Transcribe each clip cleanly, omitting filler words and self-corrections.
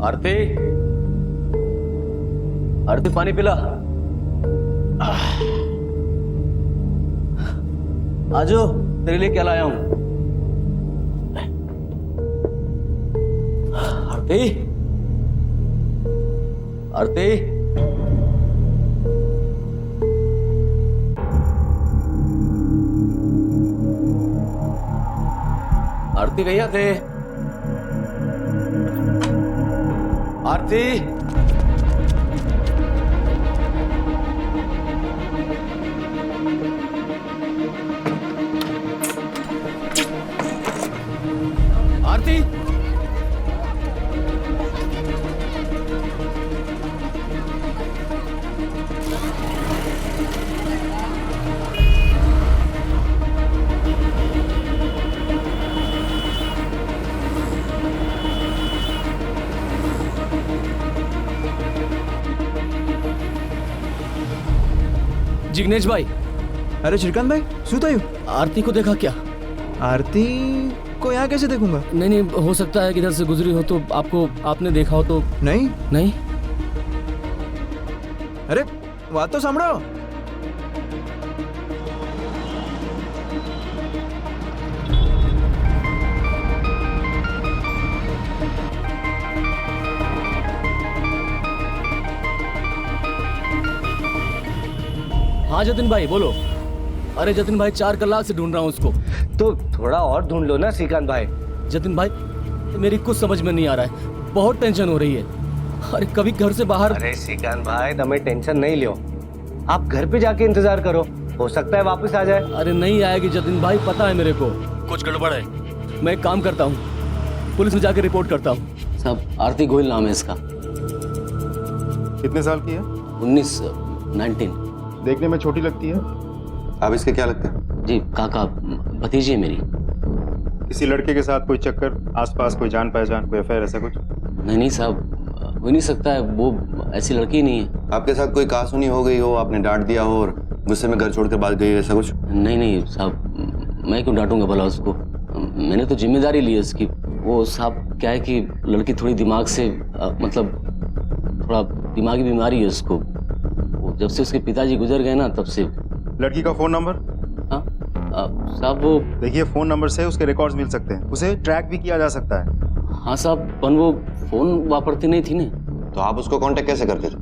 आरती, आरती पानी पिला। आजो तेरे लिए क्या लाया हूं। आरती, आरती, आरती भैया थे। आरती, आरती, जिग्नेश भाई। अरे श्रीकांत भाई શું થયું? आरती को देखा क्या? आरती को यहाँ कैसे देखूंगा? नहीं नहीं, हो सकता है कि इधर से गुजरी हो तो आपने देखा हो तो। नहीं नहीं, अरे बात तो સાંભળો। हाँ जतिन भाई बोलो। अरे जतिन भाई 4 कलाक से ढूंढ रहा हूँ उसको। तो थोड़ा और ढूंढ लो ना श्रीकांत भाई। जतिन भाई मेरी कुछ समझ में नहीं आ रहा है, बहुत टेंशन हो रही है। अरे कभी घर से बाहर। अरे श्रीकांत भाई तुम्हें टेंशन नहीं लियो, आप घर पे जाके इंतजार करो, हो सकता है वापस आ जाए। अरे नहीं आएगी जतिन भाई, पता है मेरे को कुछ गड़बड़ है। मैं एक काम करता हूँ, पुलिस में जाकर रिपोर्ट करता हूँ। साहब आरती गोयल नाम है इसका। कितने साल की है? 19 देखने में छोटी लगती है। आप इसके क्या लगते हैं? जी काका, भतीजी है मेरी। किसी लड़के के साथ कोई चक्कर, आसपास कोई जान पहचान, कोई अफेयर, ऐसा कुछ? नहीं नहीं साहब, हो नहीं सकता है, वो ऐसी लड़की ही नहीं है। आपके साथ कोई कहासुनी हो गई हो, आपने डांट दिया हो और गुस्से में घर छोड़कर भाग गई हो, ऐसा कुछ? नहीं नहीं साहब, मैं क्यों डांटूंगा भला उसको, मैंने तो जिम्मेदारी ली है उसकी। वो साहब क्या है कि लड़की थोड़ी दिमाग से मतलब थोड़ा दिमागी बीमारी है उसको। वो जब से उसके पिताजी गुजर गए ना तब से। लड़की का फोन नंबर? हाँ साहब वो। देखिए फोन नंबर से उसके रिकॉर्ड्स मिल सकते हैं, उसे ट्रैक भी किया जा सकता है। हाँ साहब, पर वो फोन वापरती नहीं थी ना। तो आप उसको कांटेक्ट कैसे करते थे?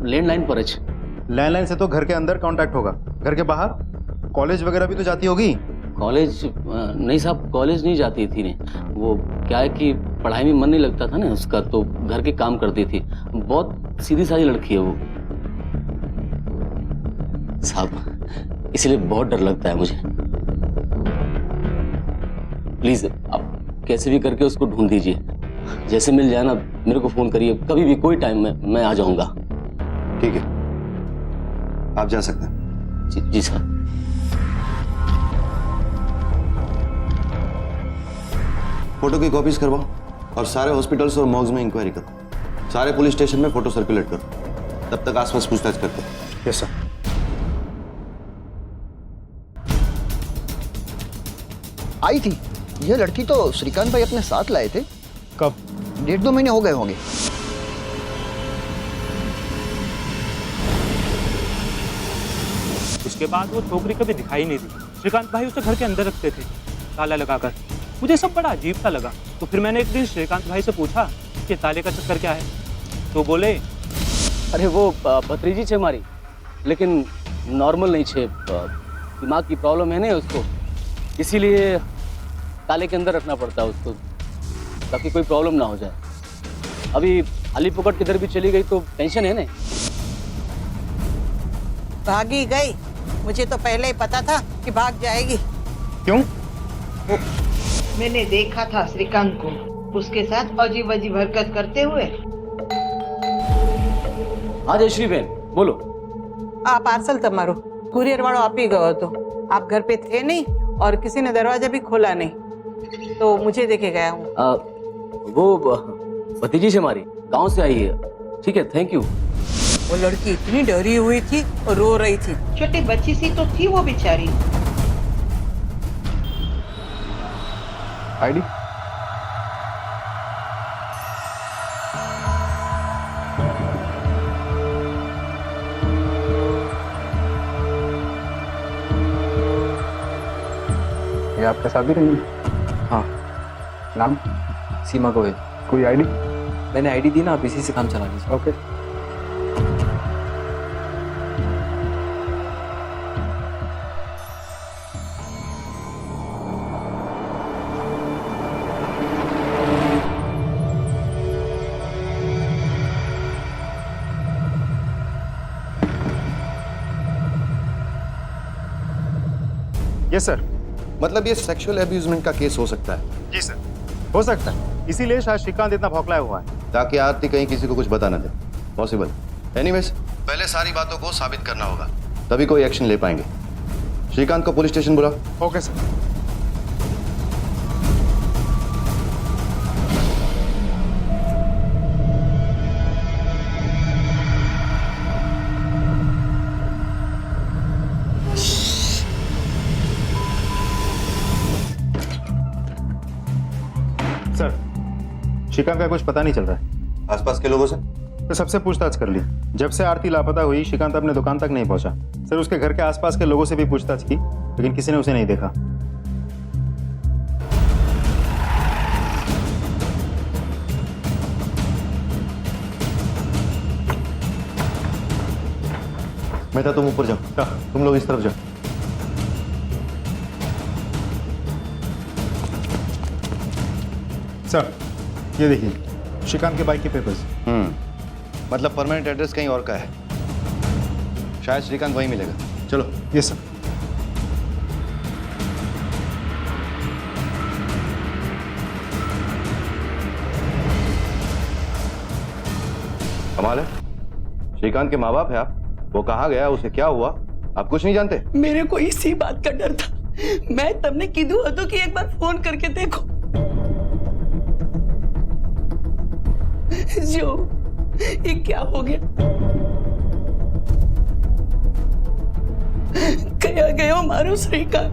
लैंडलाइन पर। लैंडलाइन से तो घर के अंदर कांटेक्ट होगा, घर के बाहर कॉलेज वगैरह भी तो जाती होगी। कॉलेज नहीं साहब, कॉलेज नहीं जाती थी ने। वो क्या है कि पढ़ाई में मन नहीं लगता था ना उसका, तो घर के काम करती थी। बहुत सीधी सादी लड़की है वो साहब, इसलिए बहुत डर लगता है मुझे। प्लीज आप कैसे भी करके उसको ढूंढ दीजिए, जैसे मिल जाए ना मेरे को फोन करिए, कभी भी कोई टाइम में मैं आ जाऊंगा। ठीक है, आप जा सकते हैं। जी सर। फोटो की कॉपीज करवाओ और सारे हॉस्पिटल्स और मॉर्ग्स में इंक्वायरी करो, सारे पुलिस स्टेशन में फोटो सर्कुलेट करो, तब तक आसपास पूछताछ करते हैं। Yes sir. आई थी यह लड़की तो श्रीकांत भाई अपने साथ लाए थे। कब? 1.5-2 महीने हो गए होंगे। उसके बाद वो छोकरी कभी दिखाई नहीं दी। श्रीकांत भाई उसे घर के अंदर रखते थे ताला लगाकर। मुझे सब बड़ा अजीब सा लगा, तो फिर मैंने एक दिन श्रीकांत भाई से पूछा कि ताले का चक्कर क्या है, तो बोले अरे वो भतीजी छे हमारी, लेकिन नॉर्मल नहीं छे, दिमाग की प्रॉब्लम है ना उसको, इसीलिए ताले के अंदर रखना पड़ता है उसको ताकि कोई प्रॉब्लम ना हो जाए। अभी अली पुकट किधर भी चली गई तो टेंशन है ना। भागी गई, मुझे तो पहले ही पता था कि भाग जाएगी। क्यों? मैंने देखा था श्रीकांत को उसके साथ अजीब अजीब हरकत करते हुए। हाँ जयश्री बहन बोलो। आ पार्सल તમારો कुरियर वालों આપી ગયો હતો। आप घर पे थे नहीं और किसी ने दरवाजा भी खोला नहीं, तो मुझे देखे गया हूँ। वो भतीजी से हमारी गांव से आई है। ठीक है, थैंक यू। वो लड़की इतनी डरी हुई थी और रो रही थी। छोटी बच्ची सी तो थी वो बेचारी। आईडी? आगे आपका शादी रहेंगी? हाँ। नाम? सीमा गोयल। कोई आईडी? मैंने आईडी दी ना, आप इसी से काम चला लीजिए। ओके। Yes sir. मतलब ये सेक्सुअल अब्यूजमेंट का केस हो सकता है? जी सर, हो सकता है। इसीलिए शायद श्रीकांत इतना भौखलाया हुआ है। ताकि आरती कहीं किसी को कुछ बता ना दे। पॉसिबल। एनीवेज, पहले सारी बातों को साबित करना होगा, तभी कोई एक्शन ले पाएंगे। श्रीकांत को पुलिस स्टेशन बुलाओ। Okay sir. सर, श्रीकांत का कुछ पता नहीं चल रहा है। आसपास के लोगों से? तो सबसे पूछताछ कर ली। जब से आरती लापता हुई श्रीकांत अपने दुकान तक नहीं पहुंचा। सर, उसके घर के आसपास के लोगों से भी पूछताछ की, लेकिन किसी ने उसे नहीं देखा। मेहता, तुम ऊपर जाओ, तुम लोग इस तरफ जाओ। सर, ये देखिए श्रीकांत के बाइक के पेपर्स। मतलब परमानेंट एड्रेस कहीं और का है। शायद श्रीकांत वहीं मिलेगा। चलो। Yes sir. कमाल है, श्रीकांत के माँ बाप है आप। वो कहाँ गया, उसे क्या हुआ, आप कुछ नहीं जानते? मेरे को इसी बात का डर था। मैं तमने कीधु हतो कि एक बार फोन करके देखो। जो ये क्या हो गया, कया गयो मारो श्रीकांत।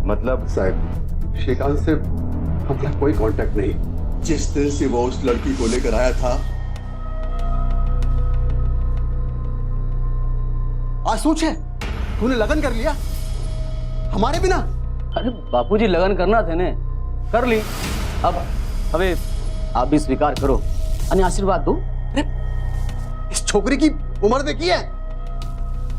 मतलब साहब, श्रीकांत से हमारा कोई कांटेक्ट नहीं। जिस दिन से वो उस लड़की को लेकर आया था, आज सोचे तूने लगन कर लिया हमारे बिना। अरे बापूजी, लगन करना थे ने, कर ली। अब हवे आप भी स्वीकार करो और आशीर्वाद दो। इस छोकरी की उम्र देखी है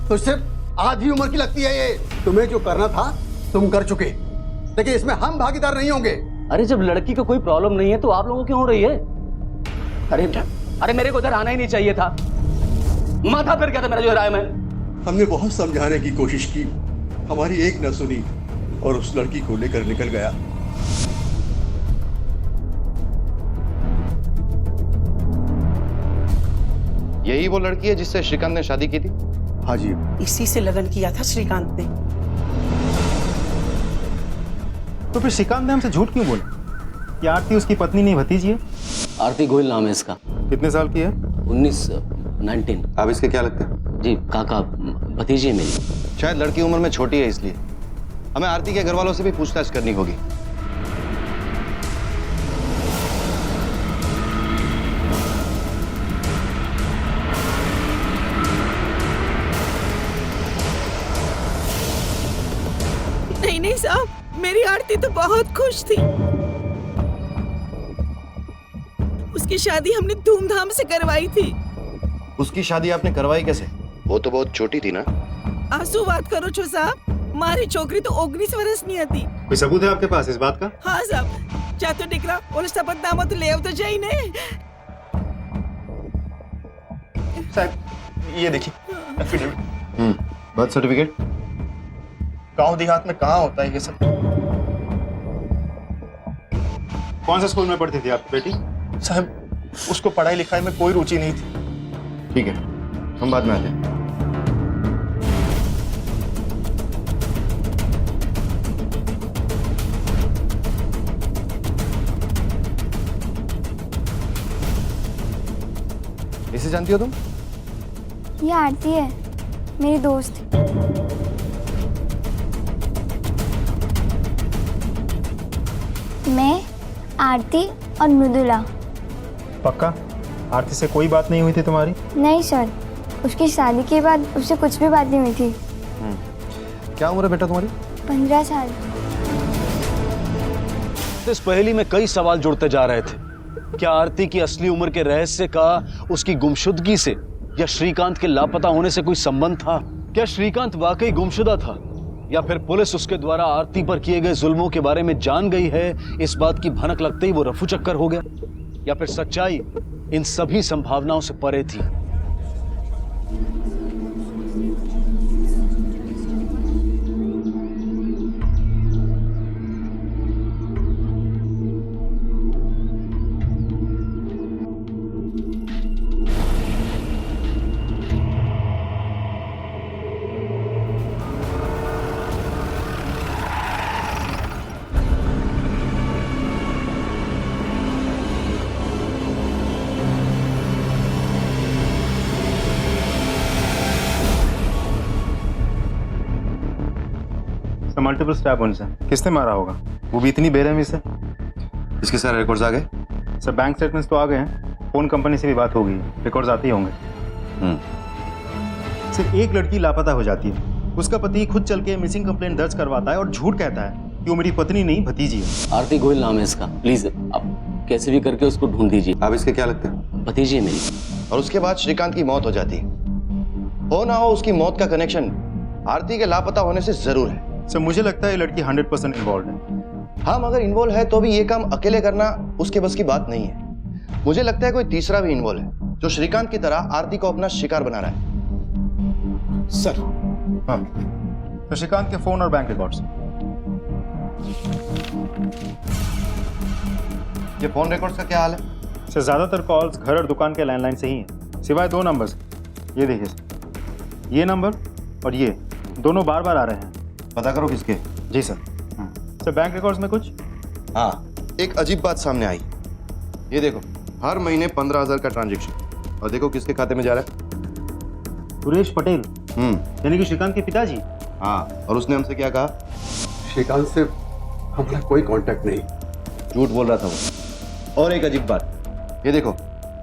तो सिर्फ आधी उम्र की लगती है ये। तुम्हें जो करना था तुम कर चुके, लेकिन इसमें हम भागीदार नहीं होंगे। अरे जब लड़की को कोई प्रॉब्लम नहीं है तो आप लोगों क्यों हो रही है? अरे मेरे को इधर आना ही नहीं चाहिए था। माथा फिर गया था मेरा जो राय में। हमने बहुत समझाने की कोशिश की, हमारी एक न सुनी और उस लड़की को लेकर निकल गया। यही वो लड़की है जिससे श्रीकांत ने शादी की थी? हाँ जी। इसी से लगन किया था श्रीकांत ने। तो फिर श्रीकांत ने हमसे झूठ क्यों बोला? कि आरती उसकी पत्नी नहीं भतीजी है? आरती गोयल नाम है इसका। कितने साल की है? 19। आप इसके क्या लगते हैं? जी काका, भतीजी है मेरी। शायद लड़की उम्र में छोटी है, इसलिए हमें आरती के घर वालों से भी पूछताछ करनी होगी। नहीं साहब, मेरी आरती तो बहुत खुश थी। उसकी शादी हमने धूमधाम से करवाई थी। उसकी शादी आपने करवाई कैसे? वो तो बहुत छोटी थी ना। आंसू बात करो छो साहब, मारी छोकरी तो 19 वर्ष नहीं आती। कोई सबूत है आपके पास इस बात का? हाँ साहब, जा तो निकला और शपथनामा तो ले आओ तो जाई ने। साहब, ये देखिए एफिडेविट। Birth certificate? गांव देहात में कहाँ होता है ये सब? कौन सा स्कूल में पढ़ती थी आपकी बेटी? साहब, उसको पढ़ाई लिखाई में कोई रुचि नहीं थी। ठीक है, हम बाद में आते हैं। इसे जानती हो तुम? ये आरती है, मेरी दोस्त। मैं, आरती और मृदुला। पक्का? आरती से कोई बात नहीं हुई थी तुम्हारी? नहीं सर, उसकी शादी के बाद उससे कुछ भी बात नहीं हुई थी। क्या उम्र है बेटा तुम्हारी? 15 साल। इस पहेली में कई सवाल जुड़ते जा रहे थे। क्या आरती की असली उम्र के रहस्य का उसकी गुमशुदगी से या श्रीकांत के लापता होने से कोई संबंध था? क्या श्रीकांत वाकई गुमशुदा था या फिर पुलिस उसके द्वारा आरती पर किए गए जुल्मों के बारे में जान गई है, इस बात की भनक लगते ही वो रफू चक्कर हो गया? या फिर सच्चाई इन सभी संभावनाओं से परे थी? मल्टीपल स्टैब वुंड्स हैं। किसने मारा होगा, वो भी इतनी बेरहमी से? इसके सारे रिकॉर्ड्स आ गए? सर बैंक स्टेटमेंट्स तो आ गए हैं, फोन कंपनी से भी बात हो गई है, रिकॉर्ड्स आते ही होंगे। सिर्फ एक लड़की लापता हो जाती है, उसका पति खुद चल के मिसिंग कंप्लेंट दर्ज करवाता है और झूठ कहता है कि वो मेरी पत्नी नहीं भतीजी है। आरती गोयल नाम है इसका। प्लीज आप कैसे भी करके उसको ढूंढ दीजिए। आप इसके क्या लगते हैं? भतीजी है मेरी। और उसके बाद श्रीकांत की मौत हो जाती है। हो ना हो, उसकी मौत का कनेक्शन आरती के लापता होने से जरूर है। सर मुझे लगता है ये लड़की 100% इन्वॉल्व है। हाँ, मगर इन्वॉल्व है तो भी ये काम अकेले करना उसके बस की बात नहीं है। मुझे लगता है कोई तीसरा भी इन्वॉल्व है जो श्रीकांत की तरह आरती को अपना शिकार बना रहा है। सर हाँ, तो श्रीकांत के फोन और बैंक रिकॉर्ड्स। ये फोन रिकॉर्ड्स का क्या हाल है? सर ज्यादातर कॉल्स घर और दुकान के लैंडलाइन से ही हैं, सिवाय 2 नंबर्स। ये देखिए सर, ये नंबर और ये दोनों बार बार आ रहे हैं। पता करो किसके? जी सर। सर बैंक रिकॉर्ड्स में कुछ? हाँ, एक अजीब बात सामने आई। ये देखो, हर महीने 15,000 का ट्रांजैक्शन, और देखो किसके खाते में जा रहा है? सुरेश पटेल, यानी कि श्रीकांत के पिताजी। हाँ, और उसने हमसे क्या कहा? श्रीकांत से हमारा कोई कांटेक्ट नहीं। झूठ बोल रहा था वो। और एक अजीब बात, ये देखो,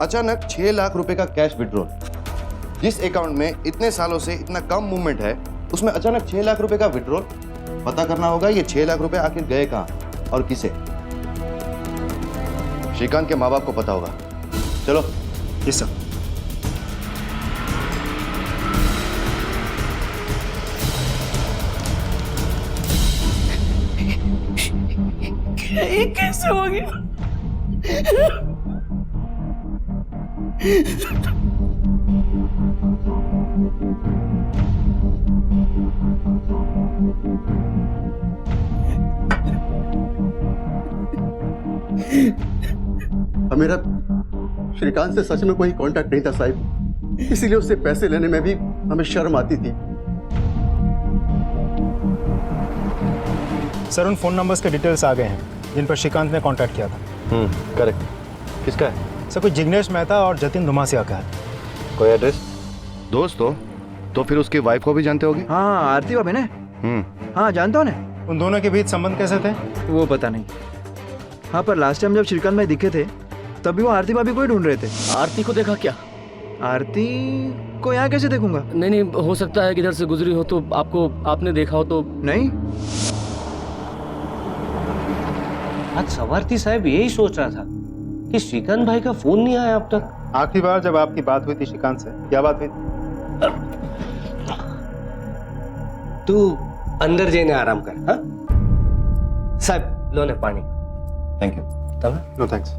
अचानक 6 लाख रुपए का कैश विड्रॉल। जिस अकाउंट में इतने सालों से इतना कम मूवमेंट है, उसमें अचानक 6 लाख रुपए का विड्रॉल। पता करना होगा ये 6 लाख रुपए आखिर गए कहां और किसे। श्रीकांत के माँ बाप को पता होगा। चलो। जी सर। ये कैसे हो गया? मेरा श्रीकांत से सच में कोई कांटेक्ट नहीं था साहब, इसीलिए उससे पैसे लेने में भी हमें शर्म आती थी। सर उन फोन नंबर्स के डिटेल्स आ गए हैं जिन पर श्रीकांत ने कांटेक्ट किया था। करेक्ट। किसका है? सर कोई जिग्नेश मेहता और जतिन धुमासिया का है। कोई एड्रेस? दोस्त हो तो फिर उसकी वाइफ को भी जानते होगे? हाँ, आरती बाबे ने। हाँ जानता हूँ ना। उन दोनों के बीच संबंध कैसे थे वो पता नहीं। हाँ, पर लास्ट टाइम जब श्रीकांत भाई दिखे थे तभी वो आरती भाभी को ही ढूंढ रहे थे। आरती को देखा क्या? आरती को यहाँ कैसे देखूंगा? नहीं, हो सकता है कि इधर से गुजरी हो तो आपने देखा हो तो। नहीं। आज सवारती साहब यही सोच रहा था कि श्रीकांत भाई का फोन नहीं आया अब तक। आखिरी बार जब आपकी बात हुई थी श्रीकांत से, क्या बात हुई थी? तू अंदर जाने आराम कर। हाँ साहब, लो ले पानी। Thank you. No thanks.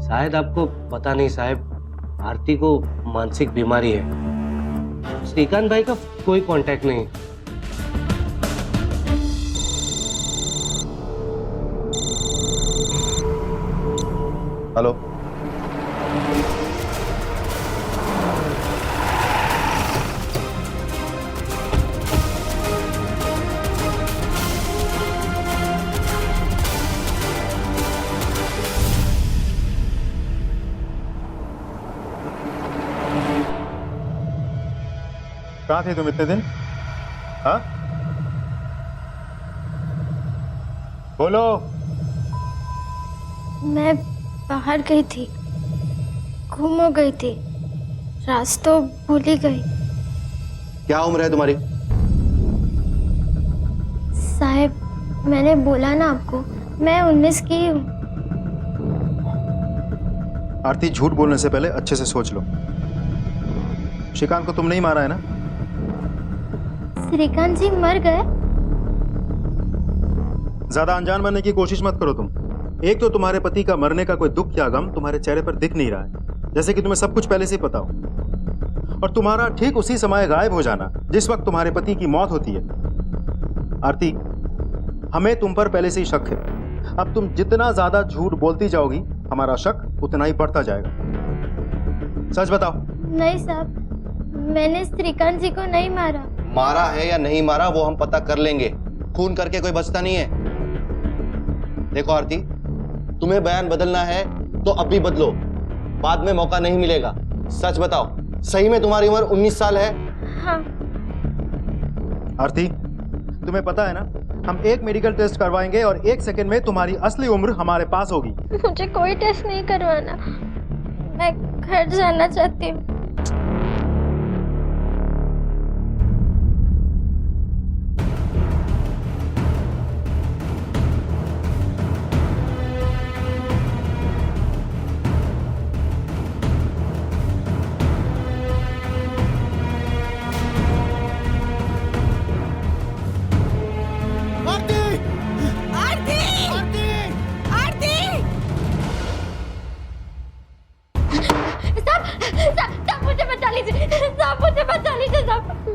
शायद आपको पता नहीं साहब, आरती को मानसिक बीमारी है। श्रीकांत भाई का कोई कांटेक्ट नहीं। हेलो। कहाँ थे तुम इतने दिन? हाँ बोलो। मैं बाहर गई थी, गुम हो गई थी, रास्ता भूल ही गई। क्या उम्र है तुम्हारी? साहब मैंने बोला ना आपको, मैं 19 की हूँ। आरती, झूठ बोलने से पहले अच्छे से सोच लो। श्रीकांत को तुम नहीं मारा है ना? श्रीकांत जी मर गए? ज्यादा अनजान बनने की कोशिश मत करो तुम। एक तो तुम्हारे पति का मरने का कोई दुख या गम तुम्हारे चेहरे पर दिख नहीं रहा है, जैसे कि तुम्हें सब कुछ पहले से ही पता हो। और तुम्हारा ठीक उसी समय गायब हो जाना जिस वक्त तुम्हारे पति की मौत होती है। आरती, हमें तुम पर पहले से ही शक है। अब तुम जितना ज्यादा झूठ बोलती जाओगी, हमारा शक उतना ही बढ़ता जाएगा। सच बताओ। नहीं साहब, मैंने श्रीकांत जी को नहीं मारा। मारा है या नहीं मारा वो हम पता कर लेंगे। खून करके कोई बचता नहीं है। देखो आरती, तुम्हें बयान बदलना है तो अब भी बदलो, बाद में मौका नहीं मिलेगा। सच बताओ, सही में तुम्हारी उम्र 19 साल है? हाँ। आरती, तुम्हें पता है ना, हम एक मेडिकल टेस्ट करवाएंगे और 1 सेकंड में तुम्हारी असली उम्र हमारे पास होगी। मुझे कोई टेस्ट नहीं करवाना, मैं घर जाना चाहती हूँ।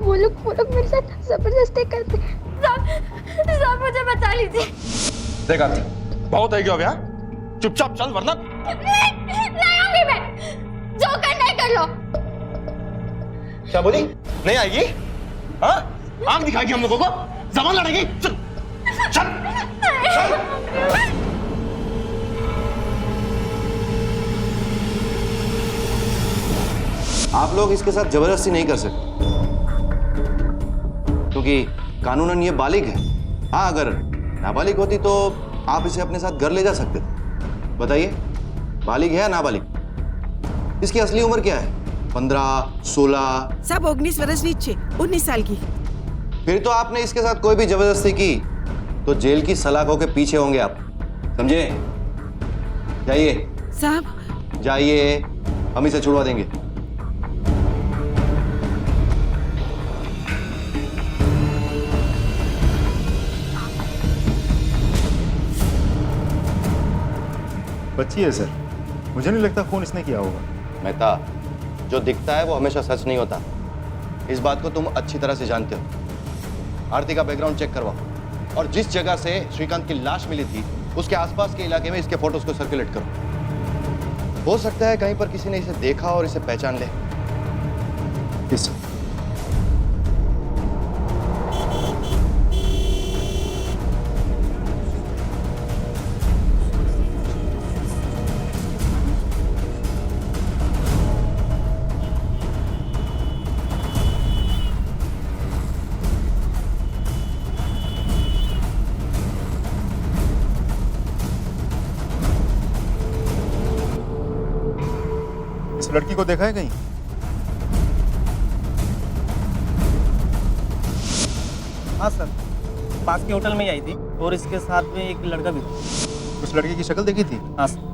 वो लोग मेरे साथ जबरदस्ती करते। साहब मुझे बचा लीजिए। देख आरती, बहुत है क्या हो गया? चुपचाप चल वरना नहीं आऊंगी मैं, जो करना है कर लो। क्या बोली? नहीं आएगी? हाँ? आंख दिखाएगी हम लोगों को? जबान लड़ेगी? चल चल चल। आप लोग इसके साथ जबरदस्ती नहीं कर सकते क्योंकि कानूनन ये बालिग है। हाँ, अगर नाबालिग होती तो आप इसे अपने साथ घर ले जा सकते थे। बताइए, बालिग है या नाबालिग? इसकी असली उम्र क्या है? 15, 16? सब 19 वर्ष नीचे, 19 साल की। फिर तो आपने इसके साथ कोई भी जबरदस्ती की तो जेल की सलाखों के पीछे होंगे आप, समझे? जाइए साहब, जाइए, हम इसे छुड़वा देंगे। बच्ची है सर, मुझे नहीं लगता खून इसने किया होगा। मेहता, जो दिखता है वो हमेशा सच नहीं होता। इस बात को तुम अच्छी तरह से जानते हो। आरती का बैकग्राउंड चेक करवाओ और जिस जगह से श्रीकांत की लाश मिली थी उसके आसपास के इलाके में इसके फोटोज को सर्कुलेट करो। हो सकता है कहीं पर किसी ने इसे देखा और इसे पहचान ले। किस? इस लड़की को देखा है कहीं? हाँ सर, पास के होटल में ही आई थी और इसके साथ में एक लड़का भी था। उस लड़के की शक्ल देखी थी? हाँ सर।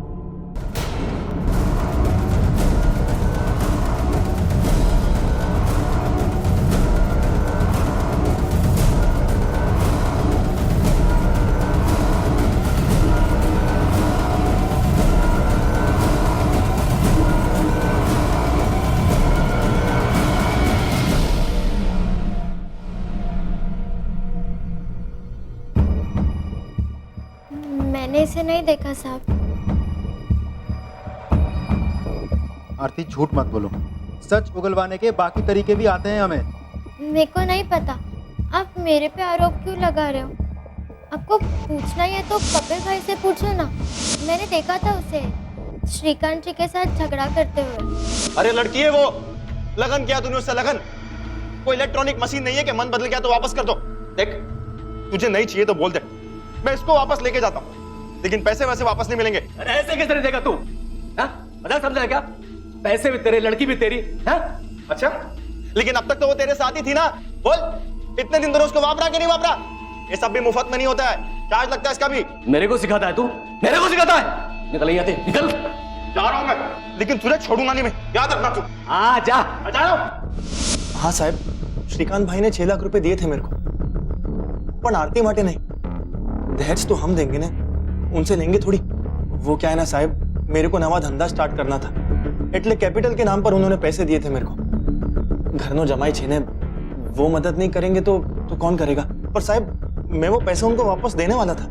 मैंने इसे नहीं देखा साहब। आरती, झूठ मत बोलो। सच उगलवाने के बाकी तरीके भी आते हैं हमें। मेरे को नहीं पता, आप मेरे पे आरोप क्यों लगा रहे हो? आपको पूछना ही है तो कपिल भाई से पूछो ना। मैंने देखा था उसे श्रीकांत जी के साथ झगड़ा करते हुए। अरे लड़की है वो। लगन किया तूने उससे? लगन कोई इलेक्ट्रॉनिक मशीन नहीं है कि मन बदल गया तो वापस कर दो। देख, तुझे नहीं चाहिए तो बोल दे, मैं इसको वापस लेके जाता हूँ, लेकिन पैसे वैसे वापस नहीं मिलेंगे। अरे ऐसे कैसे देगा तू? मजाक समझा क्या? पैसे भी तेरे, लड़की भी तेरी। हाँ? अच्छा, लेकिन अब तक तो वो तेरे साथ ही थी ना। बोल, इतने दिन तो उसको वापरा कि नहीं वापरा? ये सब भी मुफ्त में नहीं होता है। चार्ज लगता है इसका भी। मेरे को सिखाता है तू? मेरे को सिखाता है? निकल यहाँ से, निकल। जा रहा हूं मैं, लेकिन तुझे छोड़ूंगा नहीं मैं, याद रखना तू। हाँ जा। जा रहा हूं। हाँ साहब, श्रीकांत भाई ने 6 लाख रुपए दिए थे मेरे को, पर आरती माटे नहीं। दहेज तो हम देंगे ना, उनसे लेंगे थोड़ी। वो क्या है ना साहब, मेरे को नवा धंधा स्टार्ट करना था, એટલે कैपिटल के नाम पर उन्होंने पैसे दिए थे मेरे को। घरनो जमाई छे ने, वो मदद नहीं करेंगे तो कौन करेगा? पर साहब मैं वो पैसे उनको वापस देने वाला था।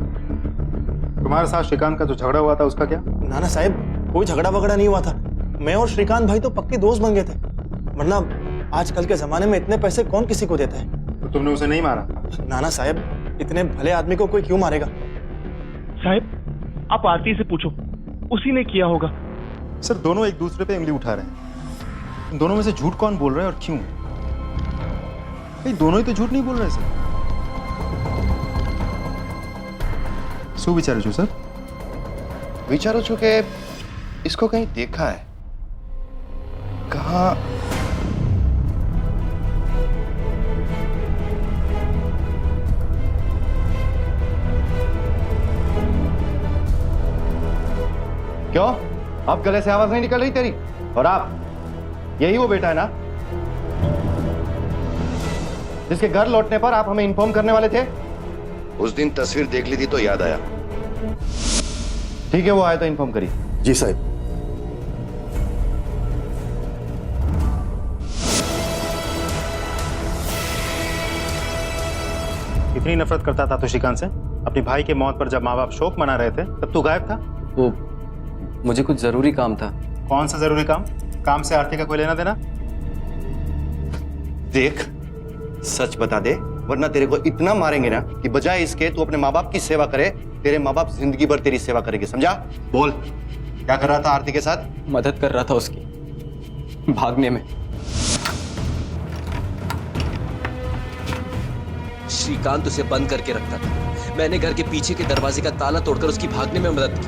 तुम्हारे साथ श्रीकांत का जो झगड़ा हुआ था उसका क्या? ना साहब, कोई झगड़ा वगड़ा नहीं हुआ था। मैं और श्रीकांत भाई तो पक्के दोस्त बन गए थे, वरना आजकल के जमाने में इतने पैसे कौन किसी को देता है। तो तुमने उसे नहीं मारा? नाना साहब, इतने भले आदमी को कोई क्यों मारेगा? साहब आप आरती से पूछो, उसी ने किया होगा। सर दोनों एक दूसरे पे उंगली उठा रहे हैं। इन दोनों में से झूठ कौन बोल रहा है और क्यों? दोनों ही तो झूठ नहीं बोल रहे सर। શું વિચારો છો સર? विचारो છો कि इसको कहीं देखा है, कहाँ? क्यों, अब गले से आवाज नहीं निकल रही तेरी? और आप यही वो बेटा है ना जिसके घर लौटने पर आप हमें इन्फॉर्म करने वाले थे? उस दिन तस्वीर देख ली थी तो याद आया। ठीक है, वो आए तो इन्फॉर्म करिए। जी साहब। इतनी नफरत करता था तो श्रीकांत से? अपनी भाई के मौत पर जब माँ बाप शोक मना रहे थे तब तू गायब था। वो मुझे कुछ जरूरी काम था। कौन सा जरूरी काम? काम से आरती का कोई लेना देना? देख, सच बता दे, वरना तेरे को इतना मारेंगे ना कि बजाय इसके तू अपने माँ बाप की सेवा करे, तेरे माँ बाप जिंदगी भर तेरी सेवा करेंगे, समझा? बोल, क्या कर रहा था आरती के साथ? मदद कर रहा था उसकी भागने में। श्रीकांत उसे बंद करके रखता था, मैंने घर के पीछे के दरवाजे का ताला तोड़कर उसकी भागने में मदद की।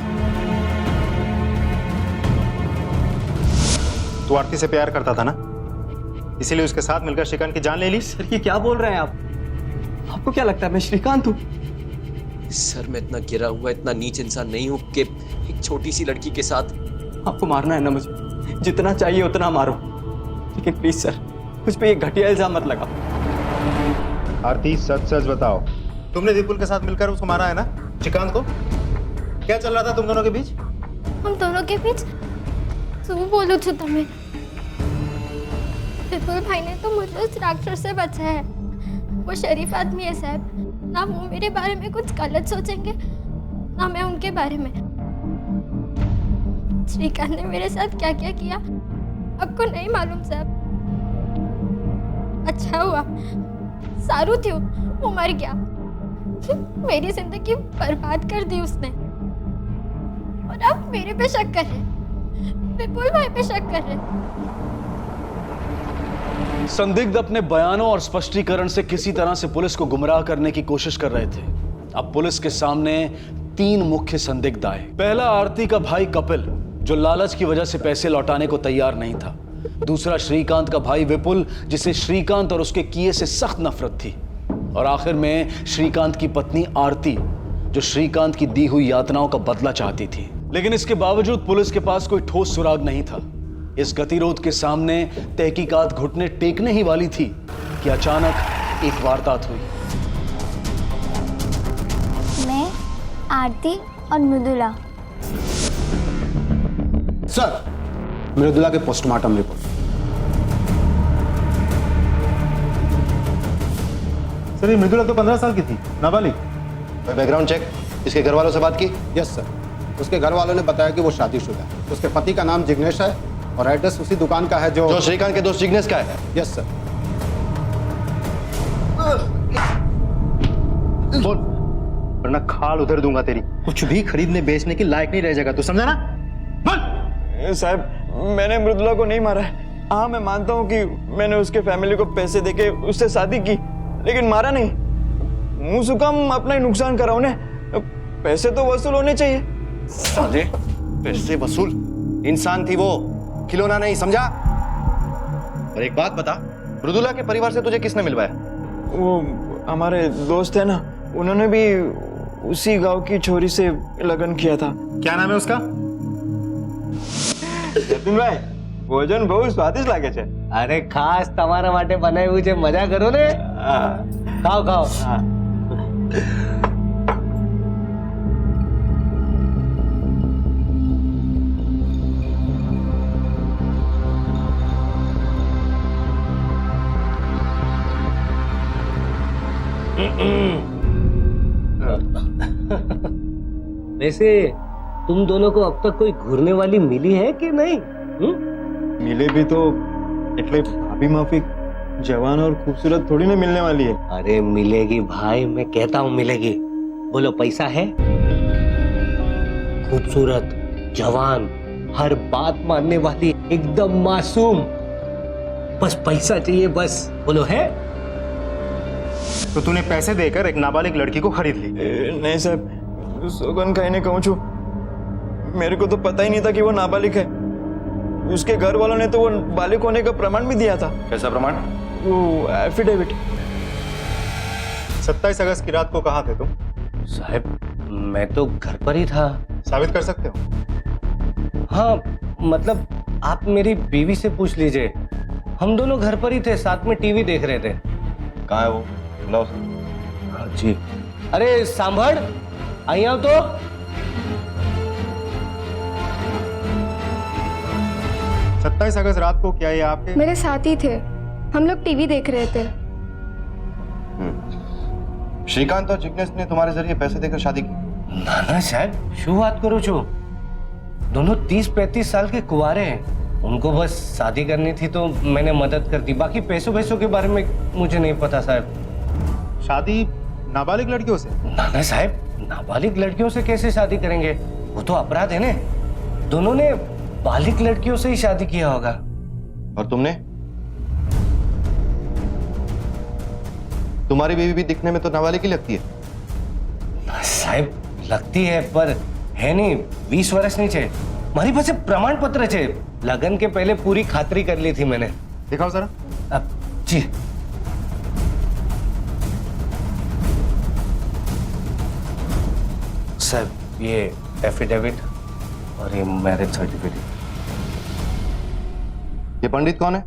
तू आरती से प्यार करता था ना, इसीलिए उसके साथ मिलकर श्रीकांत की जान ले ली? सर ये क्या बोल रहे हैं आप? आपको क्या लगता है मैं श्रीकांत हूँ? सर मैं इतना गिरा हुआ, इतना नीच इंसान नहीं हूँ कि एक छोटी सी लड़की के साथ। आपको मारना है ना मुझे, जितना चाहिए उतना मारो, लेकिन प्लीज सर मुझ पे ये घटिया इल्जाम मत लगाओ। आरती सच सच बताओ, तुमने विपुल के साथ मिलकर उसको मारा है ना, श्रीकांत को? क्या चल रहा था तुम दोनों के बीच? हम दोनों के बीच શું બોલું છું તમે? विपुल भाई ने तो मुझे उस राक्षस से बचाया है। वो शरीफ आदमी है साहब, ना वो मेरे बारे में कुछ गलत सोचेंगे ना मैं उनके बारे में। श्रीकांत ने मेरे साथ क्या क्या किया आपको नहीं मालूम साहब। अच्छा हुआ, सारू थी, वो मर गया। मेरी जिंदगी बर्बाद कर दी उसने, और आप मेरे पे शक कर रहे, विपुल भाई पे शक कर रहे। संदिग्ध अपने बयानों और स्पष्टीकरण से किसी तरह से पुलिस को गुमराह करने की कोशिश कर रहे थे। अब पुलिस के सामने 3 मुख्य संदिग्ध आए। पहला आरती का भाई कपिल, जो लालच की वजह से पैसे लौटाने को तैयार नहीं था। दूसरा श्रीकांत का भाई विपुल, जिसे श्रीकांत और उसके किए से सख्त नफरत थी। और आखिर में श्रीकांत की पत्नी आरती, जो श्रीकांत की दी हुई यातनाओं का बदला चाहती थी। लेकिन इसके बावजूद पुलिस के पास कोई ठोस सुराग नहीं था। इस गतिरोध के सामने तहकीकात घुटने टेकने ही वाली थी कि अचानक एक वारदात हुई। मैं, आरती और मृदुला। सर, मृदुला के पोस्टमार्टम रिपोर्ट। सर ये मृदुला तो 15 साल की थी, नाबालिग। बैकग्राउंड चेक, इसके घर वालों से बात की? यस सर, उसके घर वालों ने बताया कि वो शादीशुदा है। उसके पति का नाम जिग्नेश है और एड्रेस उसी दुकान का है जो श्रीकांत के दोस्त जिग्नेश का है। Yes sir. बोल, वरना खाल उधर दूंगा तेरी। कुछ भी खरीदने बेचने की लायक नहीं रह जाएगा, तू समझा ना? बोल। साहब मैंने मृदुला को नहीं मारा है। हाँ मैं मानता हूँ कि मैंने उसके फैमिली को पैसे देके उससे शादी की, लेकिन मारा नहीं। मुंह सुकम अपना ही नुकसान कराओ ने, पैसे तो वसूल होने चाहिए। साले, पैसे वसूल? इंसान थी वो, खिलौना नहीं, समझा? और एक बात बता, मृदुला के परिवार से तुझे किसने मिलवाया? वो हमारे दोस्त है ना, उन्होंने भी उसी गांव की छोरी से लगन किया था। क्या नाम है उसका? जतिन भाई, भोजन बहुत स्वादिष्ट लागे छे। अरे खास તમારા માટે બનાવ્યું છે, મજા કરો ને। ખાઓ ખાઓ। वैसे तुम दोनों को अब तक कोई घूरने वाली मिली है कि नहीं? मिले भी तो એટલે भाभी माफिक जवान और खूबसूरत थोड़ी ना मिलने वाली है। अरे मिलेगी भाई, मैं कहता हूँ मिलेगी। बोलो पैसा है? खूबसूरत, जवान, हर बात मानने वाली, एकदम मासूम, बस पैसा चाहिए बस। बोलो है? तो तूने पैसे देकर एक नाबालिग लड़की को खरीद ली? नहीं साहब, सोगन कहने कहूँ छू, मेरे को तो पता ही नहीं था कि वो नाबालिग है। उसके घर वालों ने तो वो बालिग होने का प्रमाण भी दिया था। कैसा प्रमाण? वो एफिडेविट। 27 अगस्त की रात को कहाँ थे तुम? साहब मैं तो घर पर ही था। साबित कर सकते हो? हाँ मतलब आप मेरी बीवी से पूछ लीजिए, हम दोनों घर पर ही थे, साथ में टीवी देख रहे थे। कहाँ है वो? बुलाओ। हाँ जी। अरे सांभड़, आई आओ तो। सत्ताईस अगस्त रात को क्या ये आपके? मेरे साथ ही थे, हम लोग टीवी देख रहे थे। श्रीकांत और जिग्नेश ने तुम्हारे जरिए पैसे देकर शादी की? ना ना साहब, शू बात करो छो, दोनों 30-35 साल के कुंवारे हैं। उनको बस शादी करनी थी तो मैंने मदद कर दी, बाकी पैसों के बारे में मुझे नहीं पता साहब। शादी नाबालिग लड़कियों से? ना ना साहब, नाबालिग लड़कियों से कैसे शादी करेंगे, वो तो अपराध है ना। दोनों ने बालिग लड़कियों से ही शादी किया होगा। और तुमने? तुम्हारी बीवी भी दिखने में तो नाबालिग ही लगती है। साहब लगती है पर है नहीं, 20 वर्ष नहीं छे। मारी पास प्रमाण पत्र छे, लगन के पहले पूरी खातरी कर ली थी मैंने। दिखाओ जरा। अब जी साहब, ये एफिडेविट और ये मैरिज सर्टिफिकेट। ये पंडित कौन है?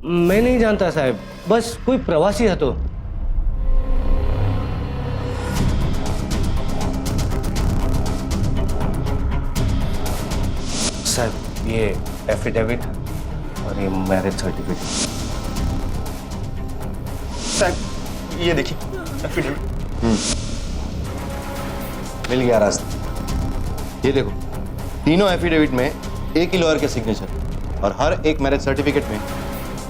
मैं नहीं जानता साहब, बस कोई प्रवासी है तो। साहब ये एफिडेविट और ये मैरिज सर्टिफिकेट। साहब ये देखिए एफिडेविट। मिल गया रास्ता। ये देखो, तीनों एफिडेविट में एक ही लॉयर के सिग्नेचर और हर एक मैरिज सर्टिफिकेट में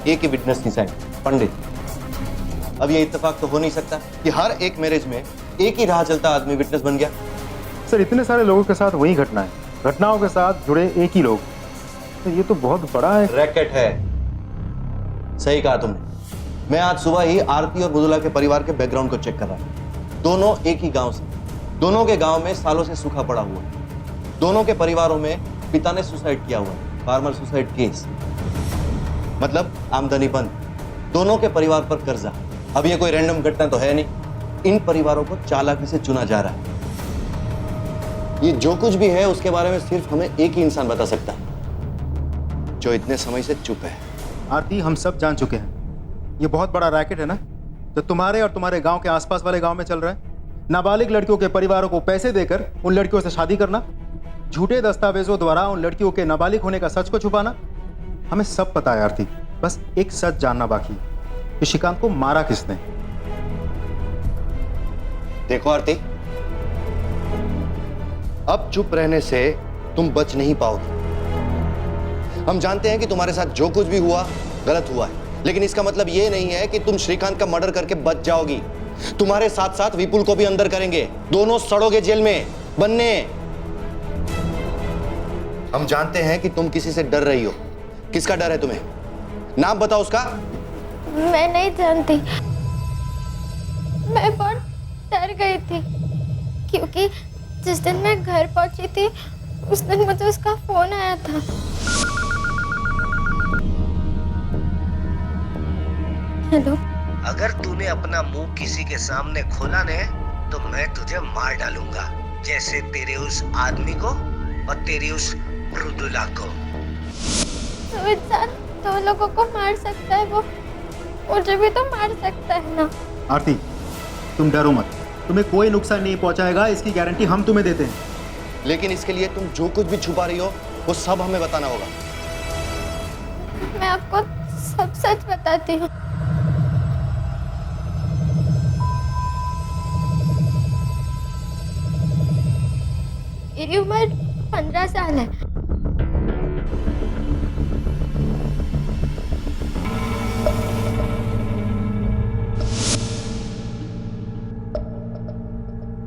एक ही विटनेस की साइन, पंडित। अब ये इत्तेफाक तो हो नहीं सकता कि हर एक मैरिज में एक ही राह चलता आदमी विटनेस बन गया। सर इतने सारे लोगों के साथ वही घटना है, घटनाओं के साथ जुड़े एक ही लोग, तो ये तो बहुत बड़ा है। रैकेट है। सही कहा तुमने। मैं आज सुबह ही आरती और मृदुला के परिवार के बैकग्राउंड को चेक कर रहा था। दोनों एक ही गांव से, दोनों के गांव में सालों से सूखा पड़ा हुआ है। दोनों के परिवारों में पिता ने सुसाइड किया हुआ है, फार्मर सुसाइड केस, मतलब आमदनी बंद। दोनों के परिवार पर कर्जा। अब ये कोई रैंडम घटना तो है नहीं, इन परिवारों को चालाकी से चुना जा रहा है। ये जो कुछ भी है उसके बारे में सिर्फ हमें एक ही इंसान बता सकता है, जो इतने समय से चुप है। आरती, हम सब जान चुके हैं ये बहुत बड़ा रैकेट है ना, जो तुम्हारे और तुम्हारे गांव के आसपास वाले गांव में चल रहा है। नाबालिग लड़कियों के परिवारों को पैसे देकर उन लड़कियों से शादी करना, झूठे दस्तावेजों द्वारा उन लड़कियों के नाबालिग होने का सच को छुपाना। हमें सब पता है आरती, बस एक सच जानना बाकी है कि श्रीकांत को मारा किसने। देखो आरती, अब चुप रहने से तुम बच नहीं पाओगे। हम जानते हैं कि तुम्हारे साथ जो कुछ भी हुआ गलत हुआ है, लेकिन इसका मतलब यह नहीं है कि तुम श्रीकांत का मर्डर करके बच जाओगी। तुम्हारे साथ साथ विपुल को भी अंदर करेंगे, दोनों सड़ोगे जेल में बनने। हम जानते हैं कि तुम किसी से डर रही हो। किसका डर है तुम्हें? नाम बताओ उसका। मैं नहीं जानती, मैं बहुत डर गई थी क्योंकि जिस दिन मैं घर पहुंची थी उस दिन मुझे उसका फोन आया था। हेलो। अगर तूने अपना मुंह किसी के सामने खोला ने तो मैं तुझे मार डालूंगा, जैसे तेरे उस आदमी को और तेरी उस मृदुला को। तो इंसान दो लोगों को मार सकता है, वो मुझे भी तो मार सकता है ना। आरती, तुम डरो मत, तुम्हें कोई नुकसान नहीं पहुंचाएगा, इसकी गारंटी हम तुम्हें देते हैं। लेकिन इसके लिए तुम जो कुछ भी छुपा रही हो वो सब हमें बताना होगा। मैं आपको सब सच बताती हूँ। मेरी उम्र 15 साल है।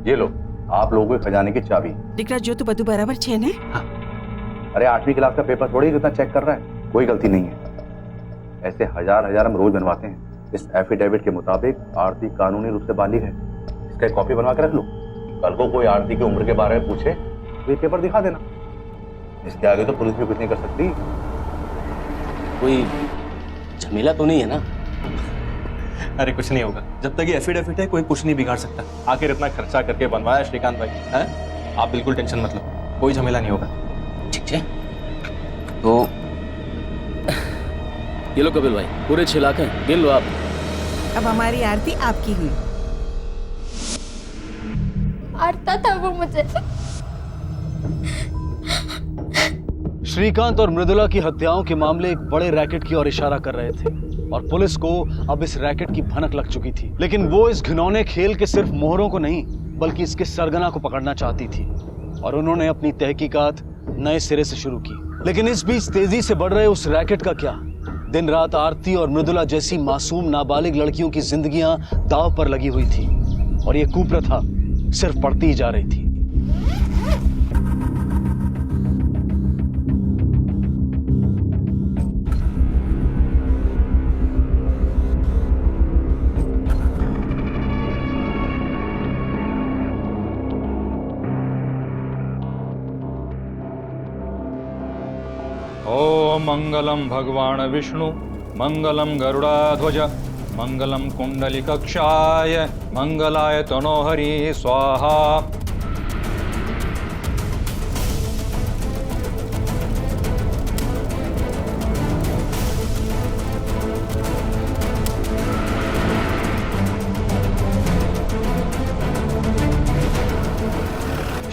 ये लो, आप लोगों के खजाने की चाबी। દીકરા જો તું બધું બરાબર છે ને? अरे 8वीं क्लास का पेपर थोड़ी कितना चेक कर रहा है, कोई गलती नहीं है। ऐसे हजार हम रोज बनवाते हैं। इस एफिडेविट के मुताबिक आरती कानूनी रूप से बालिग है। इसका एक कॉपी बनवा के रख लो, कल को कोई आरती की उम्र के बारे में पूछे तो ये पेपर दिखा देना। इसके आगे तो पुलिस भी कुछ नहीं कर सकती। कोई झमेला तो नहीं है ना? अरे कुछ नहीं होगा, जब तक ये एफिडेविट है कोई कुछ नहीं बिगाड़ सकता। आखिर इतना खर्चा करके बनवाया श्रीकांत भाई है, आप बिल्कुल टेंशन मत लो, कोई झमेला नहीं होगा। ठीक है, तो ये लो कपिल भाई, पूरे 6 लाख हैं, गिन लो आप। अब हमारी आरती आपकी हुई। मारता था वो मुझे। श्रीकांत और मृदुला की हत्याओं के मामले एक बड़े रैकेट की ओर इशारा कर रहे थे और पुलिस को अब इस रैकेट की भनक लग चुकी थी। लेकिन वो इस घिनौने खेल के सिर्फ मोहरों को नहीं बल्कि इसके सरगना को पकड़ना चाहती थी और उन्होंने अपनी तहकीकात नए सिरे से शुरू की। लेकिन इस बीच तेजी से बढ़ रहे उस रैकेट का क्या? दिन रात आरती और मृदुला जैसी मासूम नाबालिग लड़कियों की जिंदगियां दांव पर लगी हुई थी और ये कुप्रथा सिर्फ बढ़ती ही जा रही थी। ओम मंगलम भगवान विष्णु, मंगलम गरुड़ाध्वज, मंगलम कुंडलिकक्षाय, मंगलाय तनोहरि स्वाहा।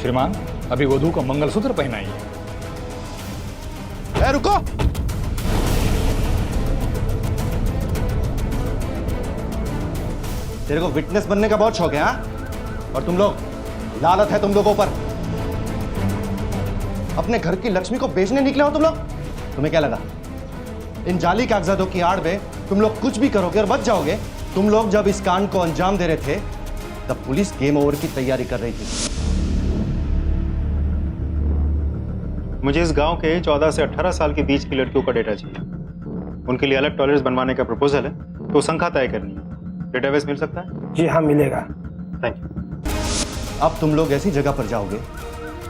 श्रीमान, अभी वधू को मंगलसूत्र पहनाइए। रुको, तेरे को विटनेस बनने का बहुत शौक है हाँ? और तुम लोग, लालच है तुम लोगों पर। अपने घर की लक्ष्मी को बेचने निकले हो तुम लोग। तुम्हें क्या लगा इन जाली कागजातों की आड़ में तुम लोग कुछ भी करोगे और बच जाओगे? तुम लोग जब इस कांड को अंजाम दे रहे थे तब पुलिस गेम ओवर की तैयारी कर रही थी। मुझे इस गांव के 14 से 18 साल के बीच की लड़कियों का डेटा चाहिए। उनके लिए अलग टॉयलेट्स बनवाने का प्रपोजल है, तो संख्या तय करनी है। डेटाबेस मिल सकता है? जी हाँ, मिलेगा। Thank you. अब तुम लोग ऐसी जगह पर जाओगे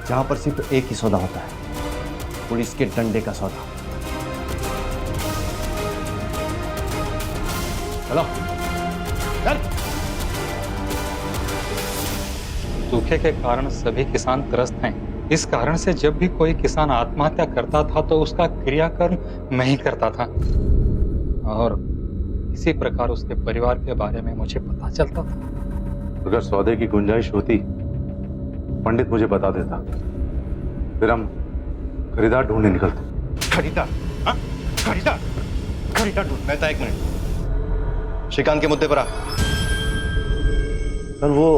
जहां पर सिर्फ एक ही सौदा होता है, पुलिस के डंडे का सौदा। चलो चल। सूखे के कारण सभी किसान त्रस्त हैं। इस कारण से जब भी कोई किसान आत्महत्या करता था तो उसका क्रियाकर्म मैं ही करता था और इसी प्रकार उसके परिवार के बारे में मुझे पता चलता था। अगर सौदे की गुंजाइश होती पंडित मुझे बता देता, फिर हम खरीदार ढूंढने निकलते। खरीदार? हाँ? खरीदार? खरीदार ढूंढ। मैं था, एक मिनट। श्रीकांत के मुद्दे पर आ। सर वो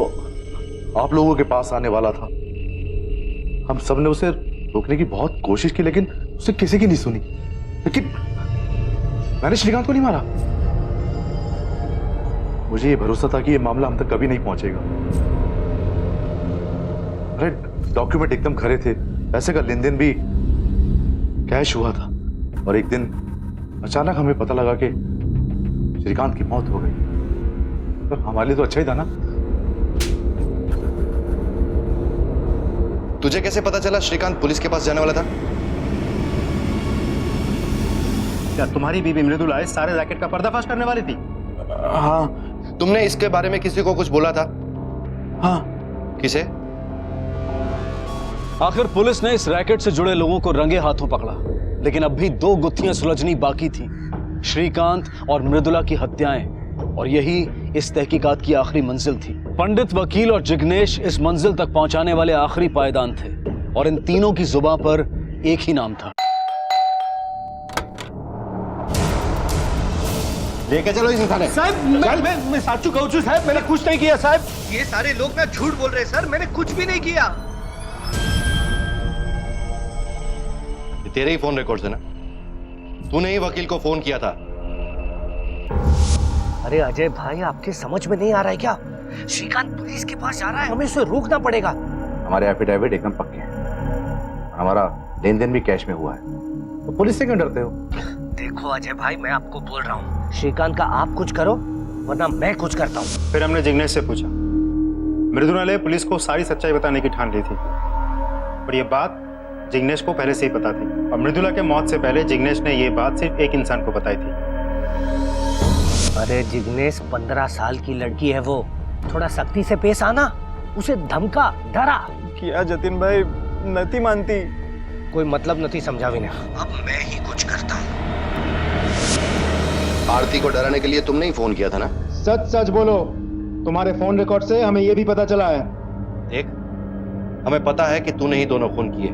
आप लोगों के पास आने वाला था। हम सब ने उसे रोकने की बहुत कोशिश की लेकिन उसे किसी की नहीं सुनी। लेकिन मैंने श्रीकांत को नहीं मारा। मुझे ये भरोसा था कि ये मामला हम तक कभी नहीं पहुंचेगा। अरे डॉक्यूमेंट एकदम खरे थे, पैसे का लेन देन भी कैश हुआ था और एक दिन अचानक हमें पता लगा कि श्रीकांत की मौत हो गई। तो हमारे लिए तो अच्छा ही था ना। तुझे कैसे पता चला श्रीकांत पुलिस के पास जाने वाला था? क्या तुम्हारी बीबी मृदुला इस सारे रैकेट का पर्दाफाश करने वाली थी? हाँ। तुमने इसके बारे में किसी को कुछ बोला था? हाँ। किसे? आखिर पुलिस ने इस रैकेट से जुड़े लोगों को रंगे हाथों पकड़ा, लेकिन अब भी 2 गुत्थियां सुलझनी बाकी थी, श्रीकांत और मृदुला की हत्याएं, और यही इस तहकीकात की आखिरी मंजिल थी। पंडित, वकील और जिग्नेश इस मंजिल तक पहुंचाने वाले आखिरी पायदान थे, और इन तीनों की जुबान पर एक ही नाम था। लेके चलो इसे थाने। साहब मैं साचू कहूँ छू साहब, मैंने कुछ नहीं किया साहब। ये सारे लोग ना झूठ बोल रहे हैं सर, मैंने कुछ भी नहीं किया। ये तेरे ही फोन रिकॉर्ड्स है ना? तूने ही वकील को फोन किया था। अरे अजय भाई, आपके समझ में नहीं आ रहा है क्या? श्रीकांत पुलिस के पास जा रहा है, हमें उसे रोकना पड़ेगा। हमारे एफिडेविट एकदम पक्के हैं, हमारा लेन देन भी कैश में हुआ है, तो पुलिस से क्यों डरते हो? देखो अजय भाई, मैं आपको बोल रहा हूँ, श्रीकांत का आप कुछ करो वरना मैं कुछ करता हूँ। फिर हमने जिग्नेश से पूछा। मृदुला ने पुलिस को सारी सच्चाई बताने की ठान ली थी, और ये बात जिग्नेश को पहले से ही पता थी, और मृदुला के मौत से पहले जिग्नेश ने ये बात सिर्फ एक इंसान को बताई थी। अरे जिग्नेश 15 साल की लड़की है वो, थोड़ा सख्ती से पेश आना, उसे धमका, डरा। किया जतिन भाई, नहीं मानती। कोई मतलब नहीं समझा भी नहीं। अब मैं ही कुछ करता हूँ। आरती को डराने के लिए तुमने ही फोन किया था ना? सच सच बोलो, तुम्हारे फोन रिकॉर्ड से हमें ये भी पता चला है। देख, हमें पता है कि तूने ही दोनों खून किए,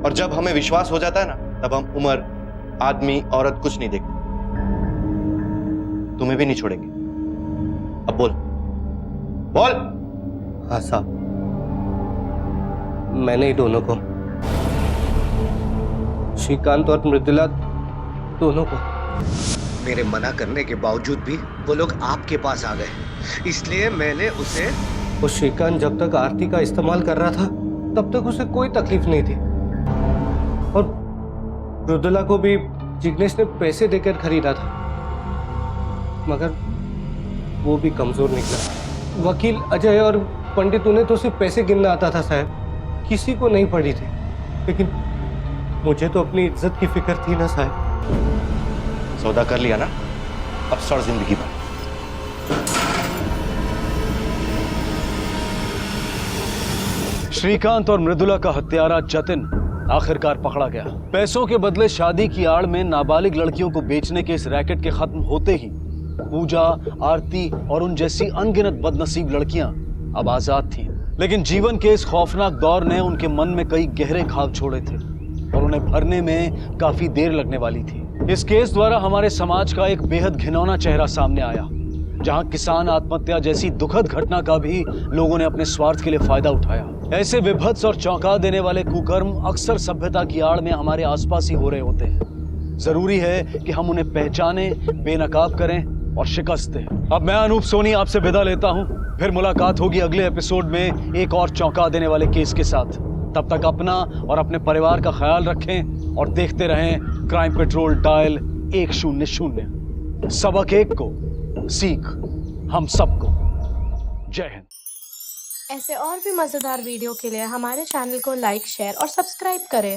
और जब हमें विश्वास हो जाता है ना, तब हम उम्र, आदमी, औरत कुछ नहीं देखते। तुम्हें भी नहीं छोड़ेंगे। अब बोल बोल। हाँ साहब, मैंने ही दोनों को, श्रीकांत और मृदुला दोनों को। मेरे मना करने के बावजूद भी वो लोग आपके पास आ गए, इसलिए मैंने उसे। वो श्रीकांत जब तक आरती का इस्तेमाल कर रहा था तब तक उसे कोई तकलीफ नहीं थी, और मृदुला को भी जिग्नेश ने पैसे देकर खरीदा था, मगर वो भी कमजोर निकला। वकील अजय और पंडित, उन्हें तो सिर्फ पैसे गिनना आता था साहब, किसी को नहीं पड़ी थी, लेकिन मुझे तो अपनी इज्जत की फिक्र थी ना साहब। सौदा कर लिया ना, अब सड़ जिंदगी भर। श्रीकांत और मृदुला का हत्यारा जतिन आखिरकार पकड़ा गया। पैसों के बदले शादी की आड़ में नाबालिग लड़कियों को बेचने के इस रैकेट के खत्म होते ही पूजा, आरती और उन जैसी अनगिनत बदनसीब लड़कियां अब आजाद थीं। लेकिन जीवन के इस खौफनाक दौर ने उनके मन में कई गहरे घाव छोड़े थे, और उन्हें भरने में काफी देर लगने वाली थी। इस केस द्वारा हमारे समाज का एक बेहद घिनौना चेहरा सामने आया, जहां किसान आत्महत्या जैसी दुखद घटना का भी लोगों ने अपने स्वार्थ के लिए फायदा उठाया। ऐसे विभत्स और चौंका देने वाले कुकर्म अक्सर सभ्यता की आड़ में हमारे आसपास ही हो रहे होते हैं। जरूरी है कि हम उन्हें पहचाने, बेनकाब करें और शिकस्त दें। अब मैं अनूप सोनी आपसे विदा लेता हूं, फिर मुलाकात होगी अगले एपिसोड में एक और चौंका देने वाले केस के साथ। तब तक अपना और अपने परिवार का ख्याल रखें और देखते रहें क्राइम पेट्रोल डायल 100। सबक एक को, सीख हम सबको। जय हिंद। ऐसे और भी मजेदार वीडियो के लिए हमारे चैनल को लाइक, शेयर और सब्सक्राइब करें।